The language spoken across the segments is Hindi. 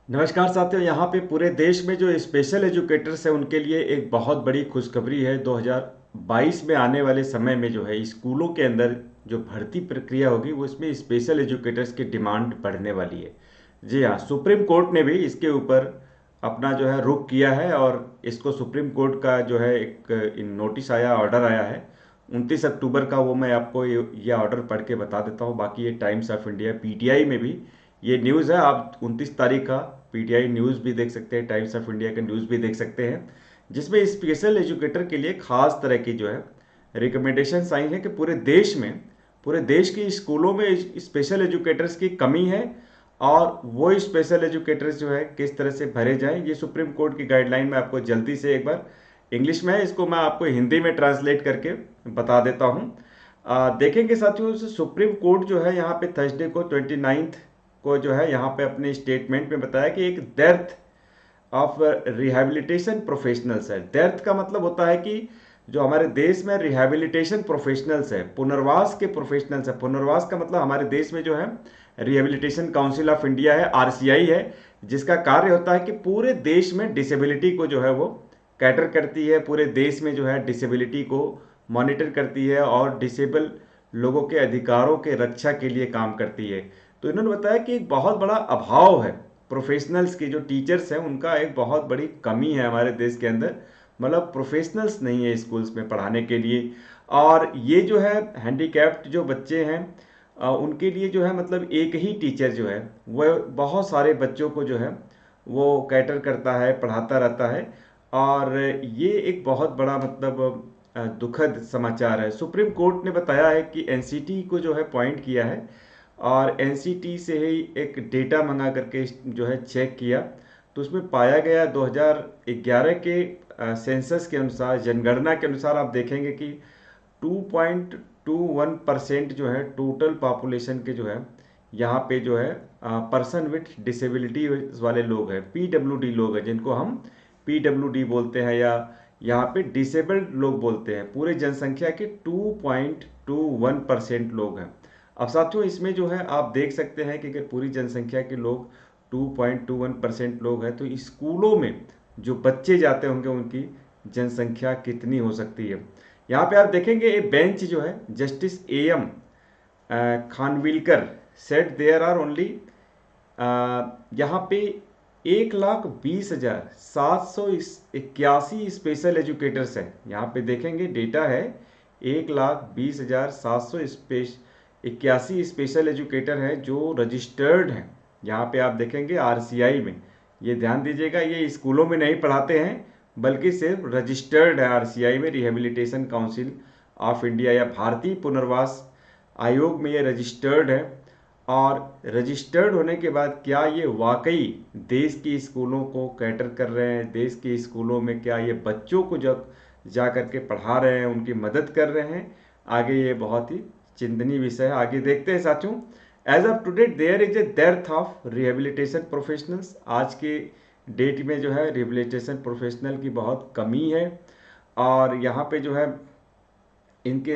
नमस्कार साथियों। यहाँ पे पूरे देश में जो स्पेशल एजुकेटर्स हैं उनके लिए एक बहुत बड़ी खुशखबरी है। 2022 में आने वाले समय में जो है स्कूलों के अंदर जो भर्ती प्रक्रिया होगी वो इसमें स्पेशल एजुकेटर्स की डिमांड बढ़ने वाली है। जी हाँ, सुप्रीम कोर्ट ने भी इसके ऊपर अपना जो है रुख किया है और इसको सुप्रीम कोर्ट का जो है एक नोटिस आया, ऑर्डर आया है 29 अक्टूबर का। वो मैं आपको ये ऑर्डर पढ़ के बता देता हूँ। बाकी ये टाइम्स ऑफ इंडिया पीटीआई में भी ये न्यूज़ है। आप 29 तारीख का पीटीआई न्यूज़ भी देख सकते हैं, टाइम्स ऑफ इंडिया का न्यूज़ भी देख सकते हैं, जिसमें स्पेशल एजुकेटर के लिए खास तरह की जो है रिकमेंडेशन आई है कि पूरे देश की स्कूलों में स्पेशल एजुकेटर्स की कमी है और वो स्पेशल एजुकेटर्स जो है किस तरह से भरे जाएं। ये सुप्रीम कोर्ट की गाइडलाइन में आपको जल्दी से एक बार, इंग्लिश में है, इसको मैं आपको हिंदी में ट्रांसलेट करके बता देता हूँ। देखेंगे साथियों, सुप्रीम कोर्ट जो है यहाँ पे थर्सडे को 29 को जो है यहाँ पे अपने स्टेटमेंट में बताया कि एक डेर्थ ऑफ रिहैबिलिटेशन प्रोफेशनल्स है। डेर्थ का मतलब होता है कि जो हमारे देश में रिहैबिलिटेशन प्रोफेशनल्स है, पुनर्वास के प्रोफेशनल्स है। पुनर्वास का मतलब हमारे देश में जो है रिहेबिलिटेशन काउंसिल ऑफ इंडिया है, आरसीआई है, जिसका कार्य होता है कि पूरे देश में डिसेबिलिटी को जो है वो कैटर करती है। पूरे देश में जो है डिसेबिलिटी को मॉनिटर करती है और डिसेबल लोगों के अधिकारों के रक्षा के लिए काम करती है। तो इन्होंने बताया कि एक बहुत बड़ा अभाव है प्रोफेशनल्स की, जो टीचर्स हैं उनका एक बहुत बड़ी कमी है हमारे देश के अंदर। मतलब प्रोफेशनल्स नहीं है स्कूल्स में पढ़ाने के लिए। और ये जो है हैंडीकैप्ड जो बच्चे हैं उनके लिए जो है मतलब एक ही टीचर जो है वह बहुत सारे बच्चों को जो है वो कैटर करता है, पढ़ाता रहता है। और ये एक बहुत बड़ा मतलब दुखद समाचार है। सुप्रीम कोर्ट ने बताया है कि एनसीटी को जो है पॉइंट किया है और एनसीटी से ही एक डेटा मंगा करके जो है चेक किया, तो उसमें पाया गया 2011 के सेंसस के अनुसार, जनगणना के अनुसार आप देखेंगे कि 2.21% जो है टोटल पॉपुलेशन के जो है यहाँ पे जो है पर्सन विथ डिसेबिलिटी वाले लोग हैं, पीडब्ल्यूडी लोग हैं, जिनको हम पीडब्ल्यूडी बोलते हैं या यहाँ पे डिसेबल्ड लोग बोलते हैं। पूरे जनसंख्या के 2.21% लोग हैं। अब साथियों इसमें जो है आप देख सकते हैं कि अगर पूरी जनसंख्या के लोग 2.21% लोग हैं तो स्कूलों में जो बच्चे जाते होंगे उनकी जनसंख्या कितनी हो सकती है। यहाँ पे आप देखेंगे एक बेंच जो है, justice AM Khanwilkar sat there are only, यहाँ पे 1,20,781 स्पेशल एजुकेटर्स हैं। यहाँ पे देखेंगे डेटा है 1,20,781 स्पेशल एजुकेटर हैं जो रजिस्टर्ड हैं। यहाँ पे आप देखेंगे आरसीआई में, ये ध्यान दीजिएगा, ये स्कूलों में नहीं पढ़ाते हैं बल्कि सिर्फ रजिस्टर्ड है आरसीआई में, रिहेबिलिटेशन काउंसिल ऑफ इंडिया या भारतीय पुनर्वास आयोग में ये रजिस्टर्ड है। और रजिस्टर्ड होने के बाद क्या ये वाकई देश की स्कूलों को कैटर कर रहे हैं, देश के स्कूलों में क्या ये बच्चों को जब जा कर के पढ़ा रहे हैं, उनकी मदद कर रहे हैं, आगे ये बहुत ही चिंतनीय विषय है। आगे देखते हैं साथियों। As of today there is a dearth of rehabilitation professionals. आज के डेट में जो है रिहेबिलिटेशन प्रोफेशनल की बहुत कमी है और यहाँ पे जो है इनके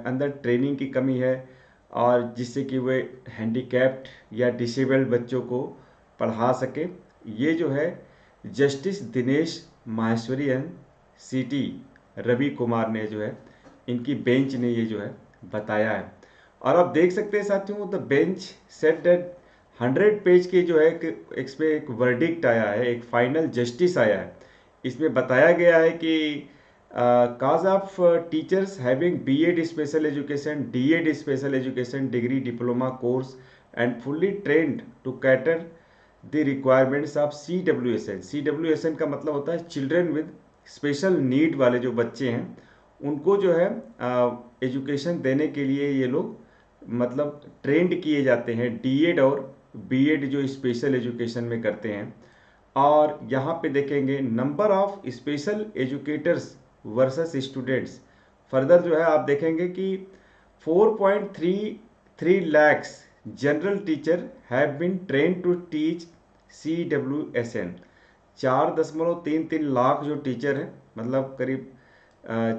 अंदर ट्रेनिंग की कमी है और जिससे कि वे हैंडीकैप्ड या डिसेबल्ड बच्चों को पढ़ा सके। ये जो है जस्टिस दिनेश माहेश्वरी एंड सीटी रवि कुमार ने जो है, इनकी बेंच ने ये जो है बताया है। और आप देख सकते हैं साथियों, the bench set that 100 page के जो है इस पे एक वर्डिक्ट आया है, एक फाइनल जस्टिस आया है। इसमें बताया गया है कि cause of teachers having B.Ed special education, D.Ed special education degree diploma course and fully trained to cater the requirements of CWSN। CWSN का मतलब होता है चिल्ड्रन विद स्पेशल नीड वाले जो बच्चे हैं उनको जो है एजुकेशन देने के लिए ये लोग मतलब ट्रेंड किए जाते हैं, डीएड और बीएड जो स्पेशल एजुकेशन में करते हैं। और यहाँ पे देखेंगे number of special educators versus students. Further जो है आप देखेंगे कि 4.33 lakhs general teacher have been train to teach CWSN। 4.33 lakh जो टीचर हैं, मतलब करीब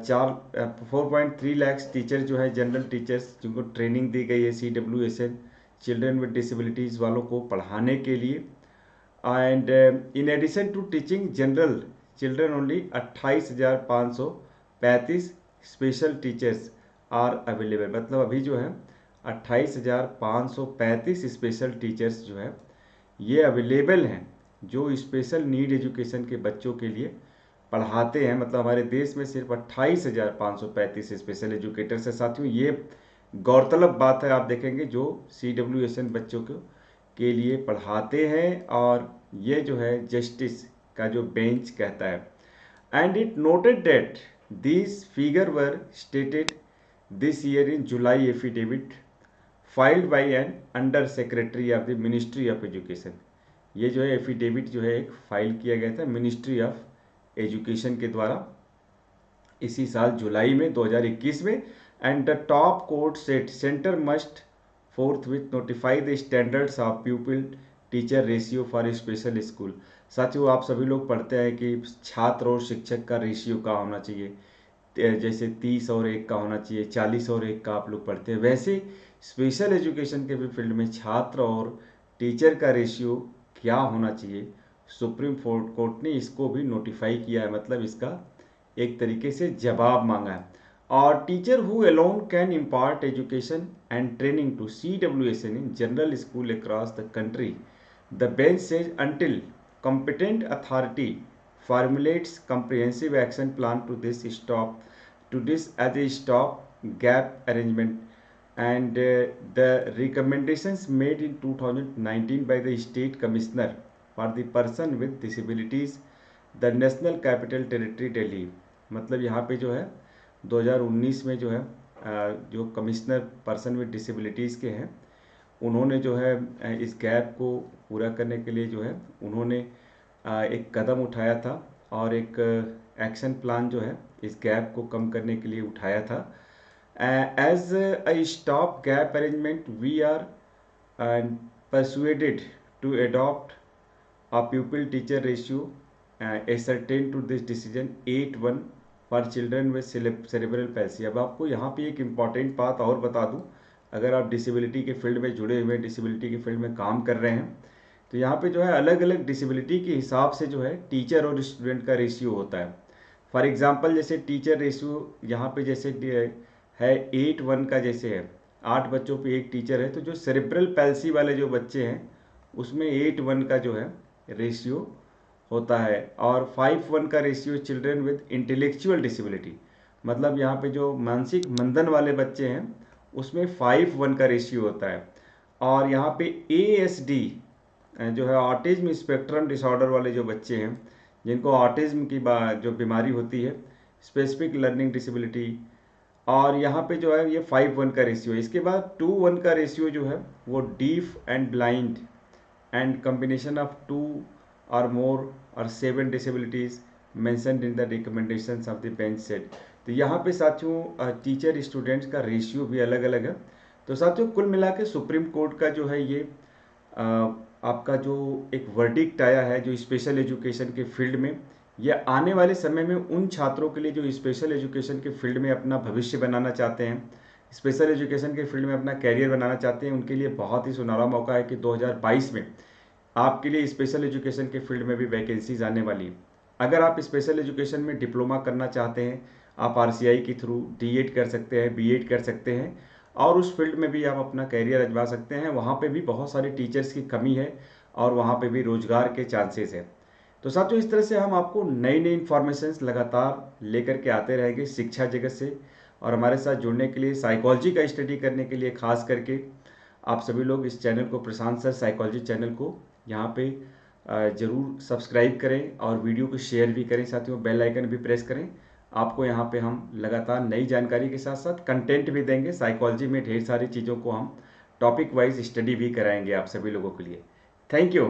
4.3 लैक्स टीचर जो है जनरल टीचर्स, जिनको ट्रेनिंग दी गई है CWSN चिल्ड्रन विद डिसेबिलिटीज़ वालों को पढ़ाने के लिए। And in addition to teaching general children only 28,535 special teachers are available. मतलब अभी जो है 28,535 स्पेशल टीचर्स जो है ये अवेलेबल हैं, जो स्पेशल नीड एजुकेशन के बच्चों के लिए पढ़ाते हैं। मतलब हमारे देश में सिर्फ 28,535 स्पेशल एजुकेटर्स हैं। साथियों ये गौरतलब बात है, आप देखेंगे जो CWSN बच्चों को के लिए पढ़ाते हैं, और ये जो है जस्टिस का जो बेंच कहता है। And it noted that this figure were stated this year in July affidavit filed by an under secretary of the ministry of education. ये जो है एफिडेविट जो है एक फाइल किया गया था मिनिस्ट्री ऑफ एजुकेशन के द्वारा इसी साल जुलाई में 2021 में। And the top court set centre must fourth with notify the standards of प्यूपिल teacher ratio for special school. साथियों आप सभी लोग पढ़ते हैं कि छात्र और शिक्षक का रेशियो का होना चाहिए, जैसे 30 और 1 का होना चाहिए, 40 और 1 का आप लोग पढ़ते हैं। वैसे स्पेशल एजुकेशन के भी फील्ड में छात्र और टीचर का रेशियो क्या होना चाहिए, सुप्रीम कोर्ट ने इसको भी नोटिफाई किया है। मतलब इसका एक तरीके से जवाब मांगा है। और teacher who alone can impart education and training to CWSN in general school across the country, the bench says until competent authority formulates comprehensive action plan to this as a stop gap arrangement, and the recommendations made in 2019 by the state commissioner for the person with disabilities, the national capital territory Delhi। मतलब यहाँ पे जो है 2019 में जो है जो कमिश्नर पर्सन विद डिसेबिलिटीज़ के हैं, उन्होंने जो है इस गैप को पूरा करने के लिए जो है उन्होंने एक कदम उठाया था, और एक एक्शन प्लान जो है इस गैप को कम करने के लिए उठाया था। As a stop gap arrangement we are persuaded to adopt a pupil teacher ratio ascertained to this decision 8:1 for children with cerebral palsy। अब आपको यहाँ पे एक इम्पॉर्टेंट बात और बता दूँ, अगर आप डिसेबिलिटी के फील्ड में जुड़े हुए, डिसेबिलिटी के फील्ड में काम कर रहे हैं, तो यहाँ पे जो है अलग अलग डिसेबिलिटी के हिसाब से जो है टीचर और स्टूडेंट का रेशियो होता है। फॉर एग्जांपल जैसे टीचर रेशियो यहाँ पे जैसे है 8:1 का, जैसे है 8 बच्चों पे एक टीचर है, तो जो सेरेब्रल पैल्सी वाले जो बच्चे हैं उसमें 8:1 का जो है रेशियो होता है। और 5:1 का ratio children with intellectual disability, मतलब यहाँ पे जो मानसिक मंदन वाले बच्चे हैं उसमें 5:1 का रेशियो होता है। और यहाँ पे ASD जो है ऑटिज्म स्पेक्ट्रम डिसऑर्डर वाले जो बच्चे हैं, जिनको ऑटिज्म की जो बीमारी होती है, स्पेसिफिक लर्निंग डिसेबिलिटी, और यहाँ पे जो है ये 5:1 का रेशियो है। इसके बाद 2:1 का रेशियो जो है वो deaf and blind and combination of 2 और मोर और 7 disabilities mentioned in the recommendations of the bench set. तो यहाँ पे साथियों टीचर स्टूडेंट्स का रेशियो भी अलग अलग है। तो साथियों कुल मिला के सुप्रीम कोर्ट का जो है ये आपका जो एक वर्डिक्ट आया है जो स्पेशल एजुकेशन के फील्ड में, ये आने वाले समय में उन छात्रों के लिए जो स्पेशल एजुकेशन के फील्ड में अपना भविष्य बनाना चाहते हैं, स्पेशल एजुकेशन के फील्ड में अपना कैरियर बनाना चाहते हैं, उनके लिए बहुत ही सुनहरा मौका है कि 2022 में आपके लिए स्पेशल एजुकेशन के फील्ड में भी वैकेंसीज आने वाली है। अगर आप स्पेशल एजुकेशन में डिप्लोमा करना चाहते हैं, आप RCI के थ्रू D.Ed कर सकते हैं, B.Ed कर सकते हैं, और उस फील्ड में भी आप अपना कैरियर आजमा सकते हैं। वहाँ पे भी बहुत सारे टीचर्स की कमी है और वहाँ पे भी रोजगार के चांसेस है। तो साथियों इस तरह से हम आपको नई नई इन्फॉर्मेशंस लगातार लेकर के आते रहेंगे शिक्षा जगत से। और हमारे साथ जुड़ने के लिए, साइकोलॉजी का स्टडी करने के लिए खास करके आप सभी लोग इस चैनल को, प्रशांत सर साइकोलॉजी चैनल को यहाँ पे ज़रूर सब्सक्राइब करें और वीडियो को शेयर भी करें। साथियों बेल आइकन भी प्रेस करें। आपको यहाँ पे हम लगातार नई जानकारी के साथ साथ कंटेंट भी देंगे। साइकोलॉजी में ढेर सारी चीज़ों को हम टॉपिक वाइज स्टडी भी कराएंगे आप सभी लोगों के लिए। Thank you.